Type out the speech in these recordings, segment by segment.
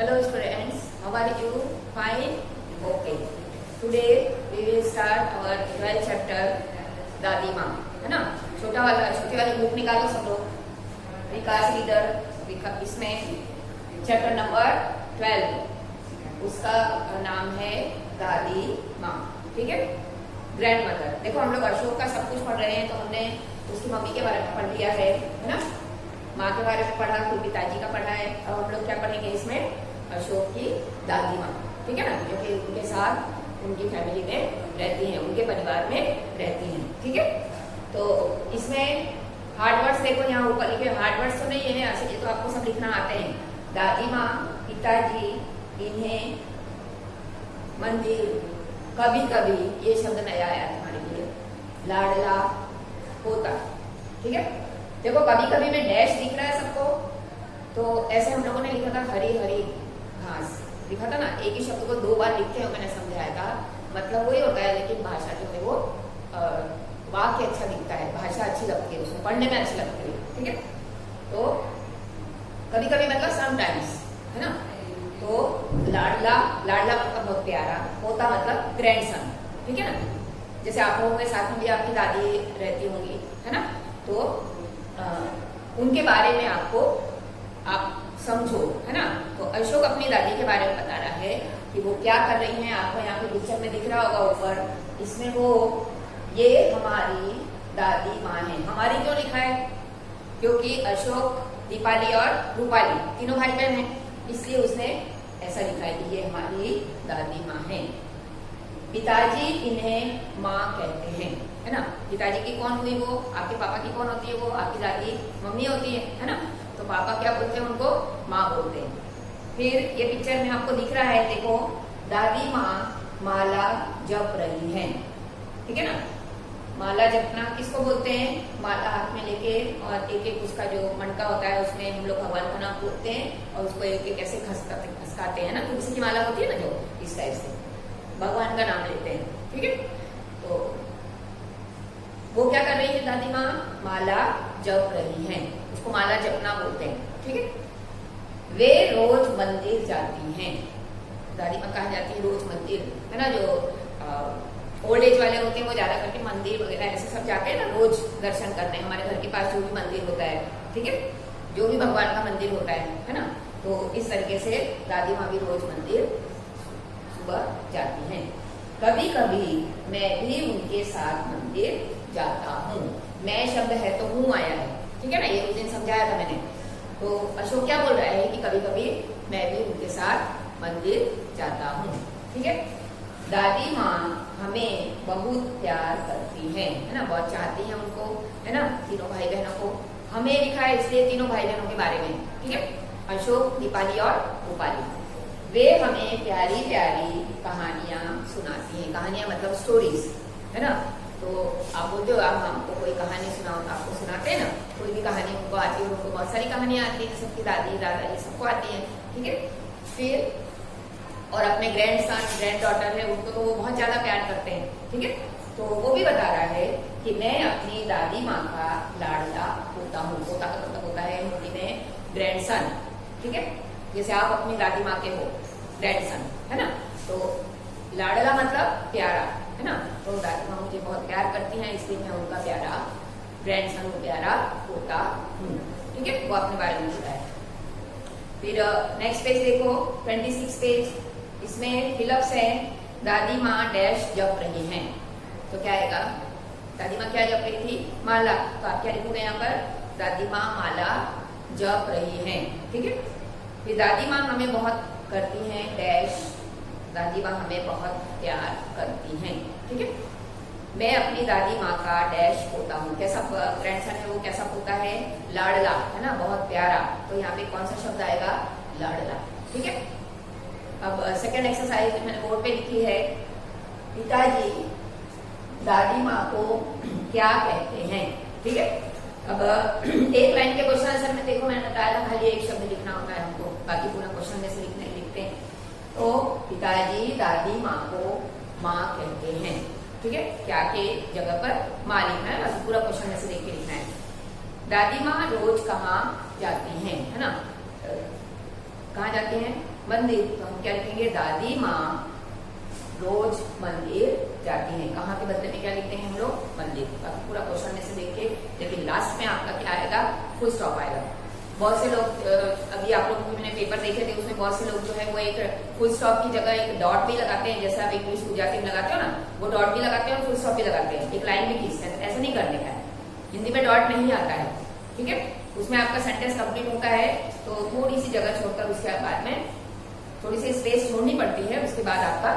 Hello students, how are you? Fine? Okay. Today we will start our 12th chapter दादी माँ, है ना। छोटी वाली बुक निकालो सब लोग। विकास लीडर इसमें चैप्टर नंबर 12 उसका नाम है दादी माँ, ठीक है। Grand mother. देखो हम लोग अशोक का सब कुछ पढ़ रहे हैं, तो हमने उसकी मम्मी के बारे में पढ़ लिया है ना। माँ के बारे में पढ़ा, फिर पिताजी का पढ़ा है। अब हम लोग क्या पढ़ेंगे इसमें, अशोक की दादी माँ, ठीक है ना, जो कि उनके साथ उनकी फैमिली में रहती हैं, उनके परिवार में रहती हैं, ठीक है। तो इसमें हार्ड वर्ड्स देखो, यहाँ ऊपर लिखे हार्ड वर्ड्स तो नहीं है ऐसे, ये तो आपको सब लिखना आते हैं। दादी माँ, पिताजी, इन्हें, मंदिर, कभी कभी, ये शब्द नया आया तुम्हारे लिए, लाडला, पोता, ठीक है। देखो कभी कभी में डैश दिख रहा है सबको, तो ऐसे हम लोगों ने लिखा था हरी हरी घास, लिखा था ना। एक ही शब्द को दो बार लिखते हुए मैंने समझाया था, मतलब वही होता है, लेकिन भाषा जो है वो वाक्य अच्छा दिखता है, भाषा अच्छी लगती है, उसको पढ़ने में अच्छी लगती है, ठीक है। तो कभी कभी मतलब समटाइम्स, है ना। तो लाडला, लाडला मतलब बहुत प्यारा, पोता मतलब ग्रैंडसन, ठीक है ना। जैसे आप लोगों के साथ में भी आपकी दादी रहती होंगी, है ना, तो उनके बारे में आपको आप समझो, है ना। तो अशोक अपनी दादी के बारे में बता रहा है कि वो क्या कर रही हैं। आपको यहाँ पे पिक्चर में दिख रहा होगा ऊपर, इसमें वो ये हमारी दादी माँ है। हमारी क्यों लिखा है, क्योंकि अशोक, दीपाली और रूपाली तीनों भाई बहन हैं, इसलिए उसने ऐसा लिखा है कि ये हमारी दादी माँ है। पिताजी इन्हें माँ कहते हैं, है ना। पिताजी की कौन हुई वो, आपके पापा की कौन होती है वो, आपकी दादी मम्मी होती है ना। तो पापा क्या बोलते हैं उनको, माँ बोलते हैं। फिर ये पिक्चर में आपको दिख रहा है, देखो दादी माँ माला जप रही है, ठीक है ना। माला जपना किसको बोलते हैं, माला हाथ में लेके और एक एक उसका जो मटका होता है उसमें हम लोग भगवान का नाम बोलते हैं और उसको एक एक ऐसे खसकाते हैं ना। तुलसी की माला होती है ना, जो इस टाइप से भगवान का नाम लेते हैं, ठीक है। तो वो क्या कर रही है दादी माँ, माला जप रही हैं, उसको माला जपना बोलते हैं, ठीक है। वे रोज मंदिर जाती हैं, दादी माँ कहा जाती है रोज मंदिर, है ना। जो ओल्ड एज वाले होते हैं वो ज्यादा करके मंदिर वगैरह ऐसे सब जाते हैं ना रोज दर्शन करने। हमारे घर के पास जो भी मंदिर होता है, ठीक है, जो भी भगवान का मंदिर होता है ना, तो इस तरीके से दादी माँ भी रोज मंदिर सुबह जाती हैं। कभी कभी मैं भी उनके साथ मंदिर जाता हूँ। मैं शब्द है तो हूँ आया है, ठीक है ना, ये उस दिन समझाया था मैंने। तो अशोक क्या बोल रहा है कि कभी कभी मैं भी उनके साथ मंदिर जाता हूँ, ठीक है। दादी माँ हमें बहुत प्यार करती है ना, बहुत चाहती है उनको, है ना, तीनों भाई बहनों को। हमें लिखा है इसलिए तीनों भाई बहनों के बारे में, ठीक है, अशोक, दीपाली और रूपाली। वे हमें प्यारी प्यारी कहानियां सुनाती हैं। कहानियां मतलब स्टोरीज, है ना। तो आप बोलते हो आप हमको कोई कहानी सुनाओ, तो आपको सुनाते हैं ना, कोई भी कहानी उनको आती है, उनको बहुत सारी कहानियां आती है, सबकी दादी दादा ये सबको आती है, ठीक है। फिर और अपने ग्रैंड डॉटर है उनको तो वो बहुत ज्यादा प्यार करते हैं, ठीक है। तो वो भी बता रहा है कि मैं अपनी दादी माँ का लाडला पोता हूँ। पोता का मतलब होता है हिंदी में ग्रैंडसन, ठीक है। जैसे आप अपनी दादी माँ के हो ग्रैंडसन, है ना। तो लाडला मतलब प्यारा, है ना। तो दादी माँ मुझे बहुत प्यार करती हैं, इसलिए मैं उनका प्यारा ग्रैंडसन, प्यारा पोता हूँ, ठीक है। वो अपने बारे में बताया है। फिर नेक्स्ट पेज देखो, 26 पेज, इसमें फिलअप्स है। दादी माँ डैश जप रही हैं, तो क्या आएगा, दादी माँ क्या जप रही थी, माला। तो आप क्या लिखोगे यहाँ पर, दादी माँ माला जप रही हैं, ठीक है। फिर दादी माँ हमें बहुत करती हैं डैश, दादी माँ हमें बहुत प्यार करती हैं, ठीक है। मैं अपनी दादी माँ का डैश पोता हूँ। कैसा ग्रैंडसन है वो, कैसा पोता है, लाडला, है ना, बहुत प्यारा। तो यहाँ पे कौन सा शब्द आएगा, लाडला, ठीक है। अब सेकेंड एक्सरसाइज मैंने बोर्ड पे लिखी है, पिताजी दादी माँ को क्या कहते हैं, ठीक है। अब एक लाइन के क्वेश्चन आंसर में देखो मैंने बताया था खाली एक शब्द लिखना होता है हमको, बाकी पूरा क्वेश्चन में से लिखते हैं। तो पिताजी दादी माँ को माँ कहते हैं, ठीक है। क्या के जगह पर माँ लिखना है, बस पूरा क्वेश्चन में से देख के लिखना है। दादी माँ रोज कहाँ जाती हैं, है ना। कहाँ जाती हैं? मंदिर। तो हम क्या लिखेंगे? दादी माँ रोज मंदिर जाती हैं। कहाँ के बदले में क्या लिखते हैं हम लोग? मंदिर। बाकी पूरा क्वेश्चन में से देख के, लेकिन लास्ट में आपका क्या आएगा? फुल स्टॉप आएगा। बहुत से लोग अभी आप लोगों को मैंने पेपर देखे थे, उसमें बहुत से लोग जो है वो एक फुल स्टॉप की जगह एक डॉट भी लगाते हैं, जैसे आप इंग्लिश गुजराती में लगाते हो ना, वो डॉट भी लगाते हैं और फुल स्टॉप भी लगाते हैं, एक लाइन भी खींचते हैं। ऐसा नहीं करने का है, हिंदी में डॉट नहीं आता है, ठीक है। उसमें आपका सेंटेंस कंप्लीट होता है तो थोड़ी सी जगह छोड़कर उसके बाद में थोड़ी सी स्पेस छोड़नी पड़ती है। उसके बाद आपका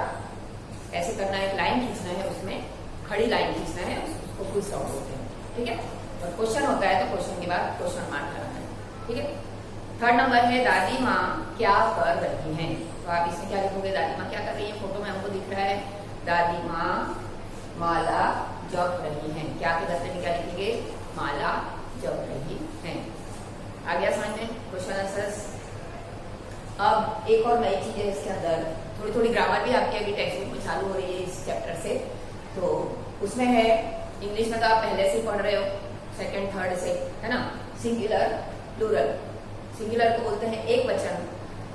ऐसे करना है, एक लाइन खींचना है, उसमें खड़ी लाइन खींचना है, उसको फुल स्टॉप बोलते हैं, ठीक है। और क्वेश्चन होता है तो क्वेश्चन के बाद क्वेश्चन मार्क कराना है, ठीक है। थर्ड नंबर है दादी माँ क्या कर रही हैं। तो आप इसमें क्या लिखोगे? दादी माँ क्या कर रही है? फोटो में हमको दिख रहा है दादी माँ माला जप रही हैं। क्या के बदले में क्या लिखेंगे? माला जप रही हैं। आ गया समझ में क्वेश्चन आंसर्स। अब एक और नई चीज है इसके अंदर, थोड़ी थोड़ी ग्रामर भी आपकी अभी टेक्स्ट बुक में चालू हो रही है इस चैप्टर से। तो उसमें है इंग्लिश में तो आप पहले से पढ़ रहे हो, सेकंड थर्ड से, है ना। सिंगुलर प्लूरल, सिंगुलर को बोलते हैं एक वचन,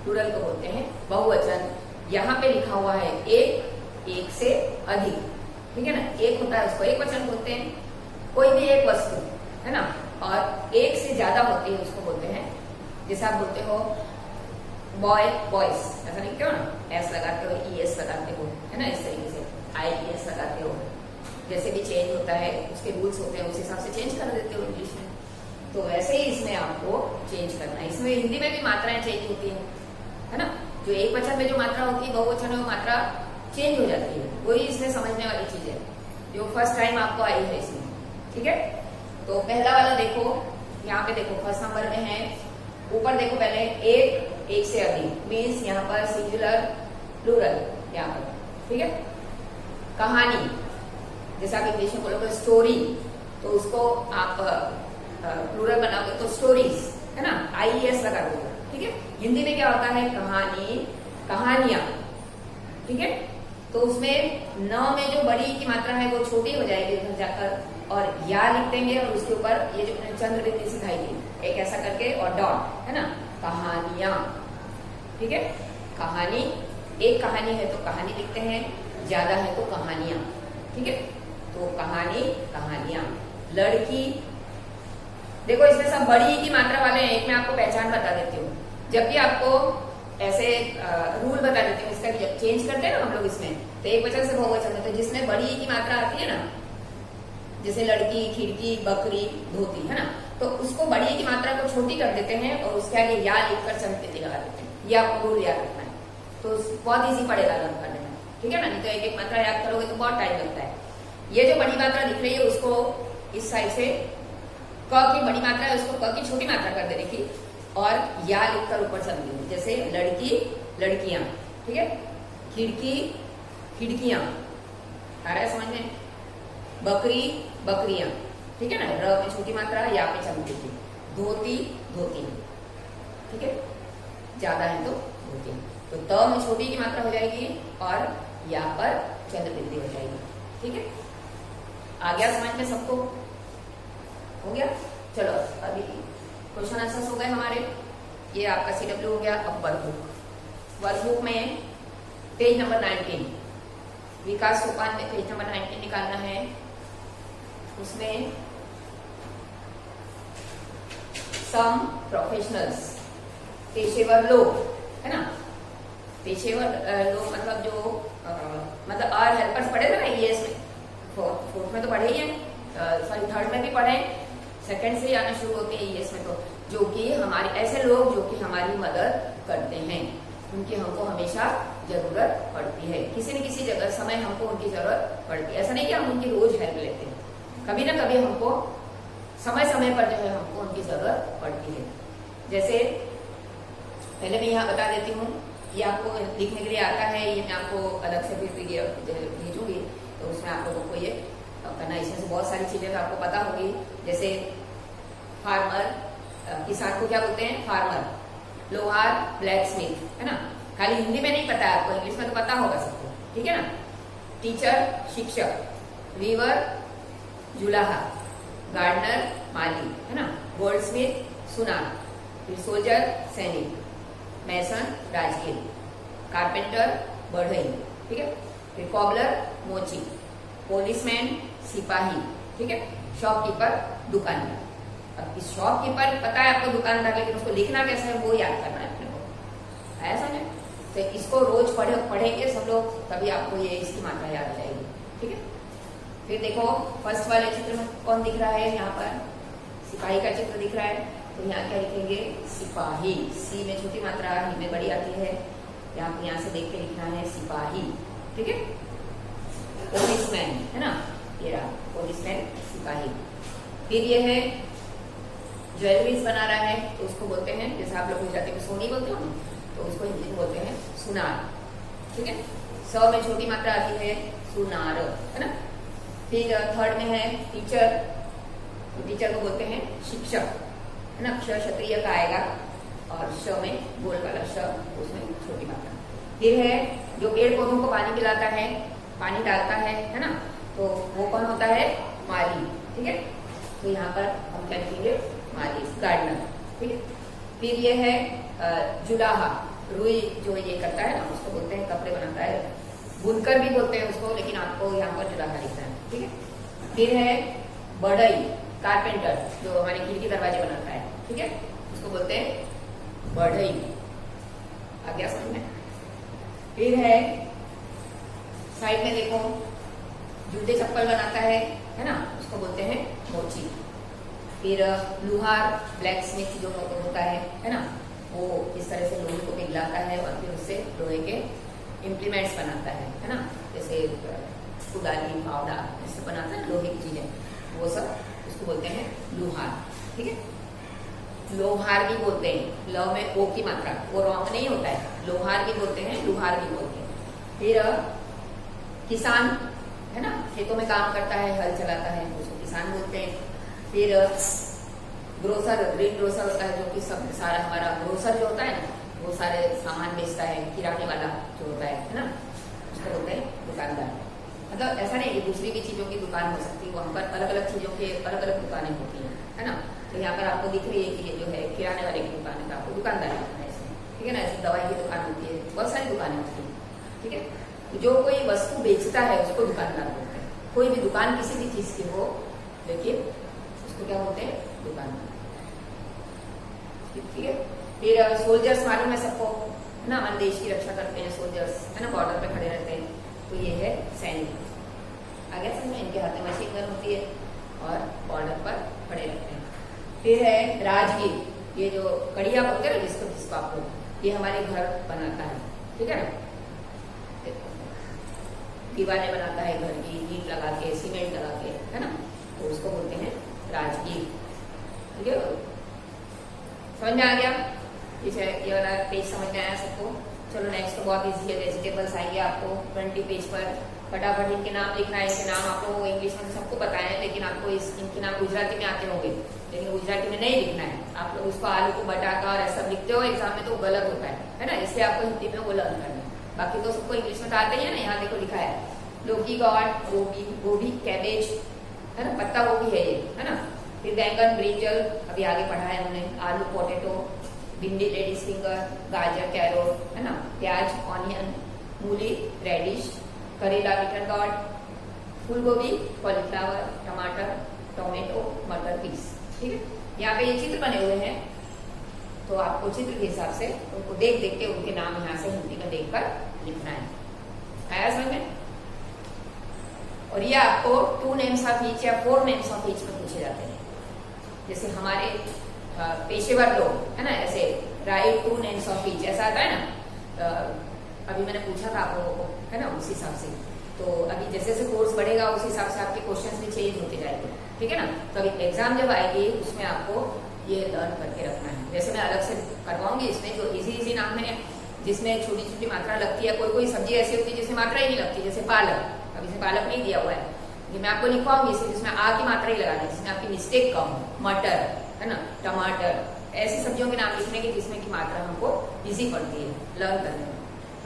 प्लूरल को बोलते हैं बहुवचन। यहाँ पे लिखा हुआ है एक, एक से अधिक, ठीक है ना। एक होता है उसको एक वचन बोलते हैं, कोई भी एक वस्तु, है ना। और एक से ज्यादा होती है उसको बोलते हैं, जैसे आप बोलते हो बॉय बॉयज, ऐसा नहीं क्यों ना, एस लगाते हो, ई एस लगाते हो, है ना, इस तरीके से आई ई एस लगाते हो। जैसे भी चेंज होता है उसके रूल्स होते हैं, उस हिसाब से चेंज कर देते हो इंग्लिश में। तो वैसे ही इसमें आपको चेंज करना है। इसमें हिंदी में भी मात्राएं चेंज होती हैं, है ना। जो एक वचन में जो मात्रा होती है बहुवचन में वो मात्रा चेंज हो जाती है, वही इसमें समझने वाली चीज है जो फर्स्ट टाइम आपको आई है इसमें, ठीक है। तो पहला वाला देखो, यहाँ पे देखो फर्स्ट नंबर में है, ऊपर देखो पहले एक, एक से अधिक मीन्स यहाँ पर सिंगुलर प्लूरल यहाँ पर, ठीक है। कहानी, जैसे आप इंग्लिश में बोलोगे स्टोरी, तो उसको आप प्लूरल बनाओगे तो स्टोरीज, है ना, IES लगा दो, ठीक है। हिंदी में क्या होता है? कहानी, कहानियां, ठीक है। तो उसमें न में जो बड़ी की मात्रा है वो छोटी हो जाएगी उधर जाकर, और या लिख देंगे और उसके ऊपर ये जो चंद्र बिंदी सिखाई थी एक ऐसा करके और डॉट, है ना, कहानियां, ठीक है। कहानी, एक कहानी है तो कहानी लिखते हैं, ज्यादा है तो कहानियां, ठीक है। तो कहानी, कहानियां। लड़की, देखो इसमें सब बड़ी की मात्रा वाले हैं, एक मैं आपको पहचान बता देती हूँ। जब भी आपको ऐसे रूल बता देती हूँ, इसका चेंज करते हैं ना हम लोग इसमें, तो एक वचन से बहुवचन में, तो जिसमें बड़ी की मात्रा आती है ना, जैसे लड़की, खिड़की, बकरी, धोती, है ना, तो उसको बड़ी की मात्रा को छोटी कर देते हैं और उसके आगे या लिखकर चंद्रबिंदी लगा देते हैं। ये आपको रूल याद रखना है, तो बहुत ईजी पड़ेगा लर्न करने में, ठीक है ना। नहीं तो एक एक मात्रा याद करोगे तो बहुत टाइम लगता है। ये जो बड़ी मात्रा दिख रही है उसको इस साइड से, क की बड़ी मात्रा है उसको क की छोटी मात्रा कर देने की, और या लिखकर ऊपर चल देंगे, जैसे लड़की, लड़कियां, ठीक है। खिड़की, खिड़कियां, आ रहा है समझ में। बकरी, बकरियां, ठीक है ना, र में छोटी मात्रा, या पे चल देंगे। धोती, धोती, ठीक है, ज्यादा है तो धोती। तो त में छोटी की मात्रा हो जाएगी और या पर चंद्र बिंदी हो जाएगी, ठीक है। आ गया समझ में सबको? हो गया। चलो अभी क्वेश्चन आंसर्स हो गए हमारे, ये आपका CW हो गया। अब वर्कबुक, वर्कबुक में पेज नंबर 19, विकास सोपान में पेज नंबर 19 निकालना है। उसमें सम प्रोफेशनल्स, पेशेवर लोग, है ना। पेशेवर लोग मतलब जो मतलब आर हेल्पर्स पढ़े थे ना ES में, फोर्थ में तो पढ़े ही हैं, सॉरी थर्ड में भी पढ़े, सेकंड से आना शुरू होते हैं ES में। तो जो कि हमारे ऐसे लोग जो कि हमारी मदद करते हैं, उनकी हमको हमेशा जरूरत पड़ती है, किसी न किसी जगह समय हमको उनकी जरूरत पड़ती है। ऐसा नहीं कि हम उनकी रोज हेल्प लेते हैं, कभी ना कभी हमको समय समय पर जो है हमको उनकी जरूरत पड़ती है। जैसे पहले मैं यहाँ बता देती हूँ, ये आपको लिखने के लिए आता है, ये मैं आपको अलग से फिर भेजूंगी, तो उसमें आप लोगों को ये करना। इसमें से बहुत सारी चीजें आपको पता होगी, जैसे फार्मर, किसान को क्या बोलते हैं? फार्मर। लोहार, ब्लैक स्मिथ, है ना। खाली हिंदी में नहीं पता है आपको, इंग्लिश में तो पता होगा सबको, ठीक है ना। टीचर, शिक्षक। वीवर, जुलाहा। गार्डनर, माली, है ना। गोल्ड स्मिथ, सुनार। फिर सोल्जर, सैनिक। मैसन राजगीर, कारपेंटर बढ़ई, ठीक है। फिर कॉबलर मोची, पुलिसमैन सिपाही, ठीक है। शॉपकीपर दुकानदार। अब इस शॉपकीपर पता है आपको दुकानदार, लेकिन उसको लिखना कैसे है वो याद करना है अपने को, आया समझ? तो इसको रोज पढ़ेंगे सब लोग, तभी आपको ये इसकी मात्रा याद आ जाएगी, ठीक है। फिर देखो फर्स्ट वाले चित्र में कौन दिख रहा है, यहाँ पर सिपाही का चित्र दिख रहा है, तो यहाँ क्या लिखेंगे सिपाही, सी में छोटी मात्रा, ही में बड़ी आती है, यहाँ से देख के लिखना है सिपाही, ठीक है। पुलिसमैन है ना, ये रहा पुलिसमैन सिपाही। फिर ये है ज्वेलरीज बना रहा है, तो उसको बोलते हैं, जैसे आप लोग गुजराती में सोनी बोलते हो ना, तो उसको हिंदी में बोलते हैं सुनार, ठीक है। स में छोटी मात्रा आती है सुनार, है ना। फिर थर्ड में है टीचर, तो टीचर को बोलते हैं शिक्षक, है ना। क्ष क्षत्रिय का आएगा और श में गोल वाला श, उसमें छोटी मात्रा। फिर है जो पेड़ पौधों को पानी पिलाता है, पानी डालता है ना, तो वो कौन होता है माली, ठीक है। तो यहाँ पर हम क्या लिखेंगे माली, गार्डनर, ठीक है। फिर ये है जुलाहा, रुई जो ये करता है ना, उसको बोलते हैं कपड़े बनाता है, बुनकर भी बोलते हैं उसको, लेकिन आपको यहाँ पर जुलाहा लिखना है, ठीक है। फिर है बढ़ई, कारपेंटर जो हमारे खिड़की दरवाजे बनाता है, ठीक है, उसको बोलते हैं बढ़ई, आ गया समझ में। फिर है साइड में देखो जूते चप्पल बनाता है ना, उसको बोलते हैं मोची। फिर लुहार ब्लैक स्मिथ जो होता है ना, वो इस तरह से लोहे को पिघलाता है और फिर उससे लोहे के इम्प्लीमेंट्स बनाता है ना, जैसे कुदाली फावड़ा ऐसे बनाता है लोहे की चीजें, वो सब उसको बोलते हैं लुहार, ठीक है। लोहार भी बोलते हैं, ल में ओ की मात्रा, वो रॉन्ग नहीं होता है, लोहार भी बोलते हैं, लुहार भी बोलते हैं। फिर किसान है ना, खेतों में काम करता है, हल चलाता है, उसको किसान बोलते हैं। फिर ग्रोसर, ग्रीन ग्रोसर होता है जो कि सब सारा हमारा ग्रोसर जो होता है ना, वो सारे सामान बेचता है, किराने वाला जो होता है ना, उसको बोलते हैं दुकानदार। मतलब ऐसा नहीं कि दूसरी भी चीजों की दुकान हो सकती है, वहाँ पर अलग अलग चीजों की अलग अलग दुकानें होती हैं, है ना। तो यहाँ पर आपको दिख रही है कि ये जो है किराने वाले की दुकान है, तो आपको दुकानदार लिखना है इसमें, ठीक है ना। ऐसी दवाई की दुकान होती है, बहुत सारी दुकानें होती हैं, ठीक है। जो कोई वस्तु बेचता है उसको दुकानदार बोलते हैं, कोई भी दुकान किसी भी चीज की हो, लेकिन उसको क्या बोलते हैं दुकानदार, ठीक है। फिर सोल्जर्स मालूम है सबको, है ना, हमारे देश की रक्षा करते हैं सोल्जर्स, है ना, बॉर्डर पे खड़े रहते हैं, तो ये है सैनिक, आगे समझ में, इनके हाथ में मशीन गन होती है और बॉर्डर पर खड़े रहते हैं। फिर है राजगीर, ये जो कड़िया बोलते हैं ना जिसको आप लोग, ये हमारे घर बनाता है, ठीक है ना, दीवारें बनाता है घर की, ईंट लगा के, सीमेंट लगा के, है ना, तो उसको बोलते हैं राजगीर, ठीक है। समझ में आ गया, ये वाला पेज समझ में आया सबको। चलो नेक्स्ट तो बहुत इजी है, वेजिटेबल्स आएंगे आपको 20 पेज पर, फटाफट इनके नाम लिखना है। इनके नाम आपको इंग्लिश में सबको पता है, लेकिन आपको इनके नाम गुजराती में आते होंगे, लेकिन गुजराती में नहीं लिखना है। आप लोग उसको आलू को बटाका और ऐसा लिखते हो एग्जाम में, तो गलत होता है ना, इसलिए आपको हिंदी में वो लर्न करना है। बाकी तो सबको इंग्लिश में तो आते ही है ना, यहाँ देखो लिखा है लौकी, गॉड, गोभी, कैबेज, है ना, पत्ता गोभी है ये, है ना। फिर बैंगन, ब्रिंजल अभी आगे पढ़ा है हमने, आलू, पोटैटो, भिंडी, लेडीज फिंगर, गाजर, कैरोट, है ना, प्याज, ऑनियन, मूली, रेडिश, करेला, बिटर गॉड, फूल गोभी, कॉलीफ्लावर, टमाटर, टोमेटो, मटर पीस, ठीक है। यहाँ पे ये चित्र बने हुए हैं, तो आपको चित्र के हिसाब से उनको देख देख के उनके नाम यहाँ से हिंदी में देखकर लिखना है, आया समझ में। और ये आपको 2 नेम्स ऑफ ईच या 4 नेम्स ऑफ ईच में पूछे जाते हैं, जैसे हमारे पेशेवर लोग, है ना, ऐसे राइट 2 नेम्स ऑफ ईच ऐसा आता है ना। अभी मैंने पूछा था आप लोगों को, है ना, उस हिसाब से। तो अभी जैसे जैसे कोर्स बढ़ेगा उस हिसाब से आपके क्वेश्चंस भी चेंज होते जाएंगे, ठीक है ना। तो अभी एग्जाम जब आएगी उसमें आपको ये लर्न करके रखना है। जैसे मैं अलग से करवाऊंगी इसमें जो इजी नाम है, जिसमें छोटी छोटी मात्रा लगती है, कोई कोई सब्जी ऐसी होती है जिसमें मात्रा ही नहीं लगती, जैसे पालक, अब इसमें पालक नहीं दिया हुआ है, ये मैं आपको लिखवाऊंगी इसमें जिसमें आ की मात्रा ही लगानी है, जिसमें आपकी मिस्टेक कम हो। मटर, है ना, टमाटर, ऐसी सब्जियों के नाम लिखने की जिसमें की मात्रा हमको इजी पड़ती है लर्न करने में,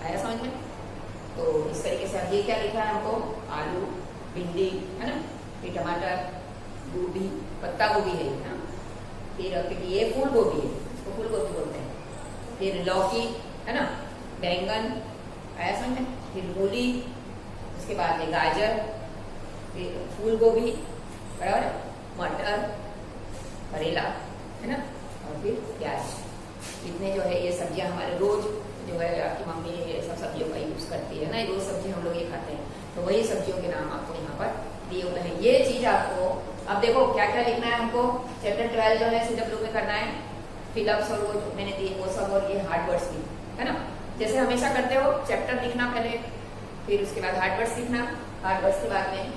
आया समझ में। तो इस तरीके से अब ये क्या लिखा है हमको, आलू, भिंडी, है ना, फिर टमाटर, गोभी, पत्ता गोभी है ना, फिर ये फूल गोभी है, इसको फूल गोभी बोलते हैं, फिर लौकी, है ना, बैंगन आया समझ में, फिर मूली, उसके बाद में गाजर, फिर फूल गोभी, बराबर, मटर, करेला, है ना, और फिर प्याज। इतने जो है ये सब्जियां हमारे रोज जो है आपकी मम्मी ये सब सब्जियों का यूज करती है ना, ये रोज सब्जी हम लोग ये खाते हैं, तो वही सब्जियों के नाम आपको यहाँ पर दिए हुए हैं। ये चीज आपको अब देखो क्या क्या लिखना है हमको। चैप्टर 12 जो है CW में करना है फिलअप्स और वो जो मैंने दिए वो सब, और ये हार्ड वर्ड्स भी, है ना, जैसे हमेशा करते हो। चैप्टर लिखना पहले, फिर उसके बाद हार्ड वर्ड्स लिखना, हार्ड वर्ड्स के बाद में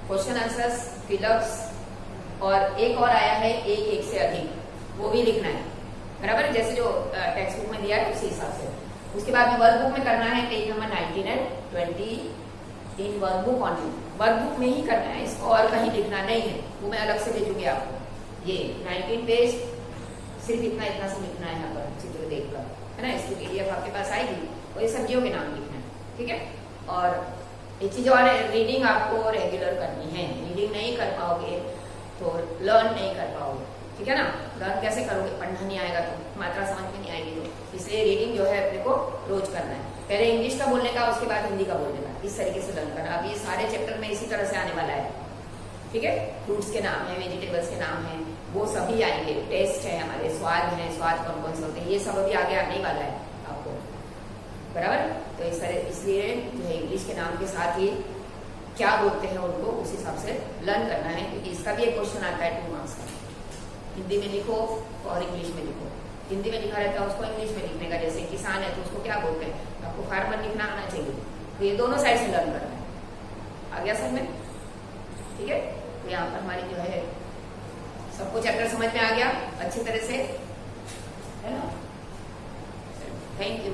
क्वेश्चन आंसर्स, फिलअप्स, और एक और आया है एक से अधिक, वो भी लिखना है, बराबर, जैसे जो टेक्स्ट बुक में दिया है उसी हिसाब से। उसके बाद में वर्क बुक में करना है page number 19 and 20 in work book only, work book में ही करना है, इसको और कहीं लिखना नहीं है, वो मैं अलग से भेजूंगी आपको। ये 19 पेज सिर्फ इतना इतना से लिखना है यहाँ पर चित्र देखकर, है ना, इसकी PDF आपके पास आएगी, और ये सब्जियों के नाम लिखना है, ठीक है। और एक चीज और है, रीडिंग आपको रेगुलर करनी है, रीडिंग नहीं कर पाओगे तो लर्न नहीं कर पाओगे, ठीक है ना। लर्न कैसे करोगे, पढ़ना नहीं आएगा तो, मात्रा समझ में नहीं आएगी तो, इसलिए रीडिंग जो है अपने को रोज करना है, पहले इंग्लिश का बोलने का, उसके बाद हिंदी का बोलने का, इस तरीके से लर्न करना। अब ये सारे चैप्टर में इसी तरह से आने वाला है, ठीक है। फ्रूट्स के नाम है, वेजिटेबल्स के नाम है, वो सभी आएंगे, टेस्ट है हमारे, स्वाद है, स्वाद कौन कौन से होते हैं, ये सब अभी आगे आने वाला है आपको, बराबर। तो इस तरह इसलिए जो है इंग्लिश के नाम के साथ ही क्या बोलते हैं उनको उस हिसाब से लर्न करना है, क्योंकि इसका भी एक क्वेश्चन आता है 2 मार्क्स का। हिंदी में लिखो और इंग्लिश में लिखो, हिंदी में लिखा रहता है उसको इंग्लिश में लिखने का, जैसे किसान है तो उसको क्या बोलते हैं, आपको फार्मर लिखना आना चाहिए, तो ये दोनों साइड से लर्न करना है। आ गया समझ में, ठीक है। तो यहाँ पर हमारी जो है सबको चैप्टर समझ में आ गया अच्छी तरह से, है ना। Thank you.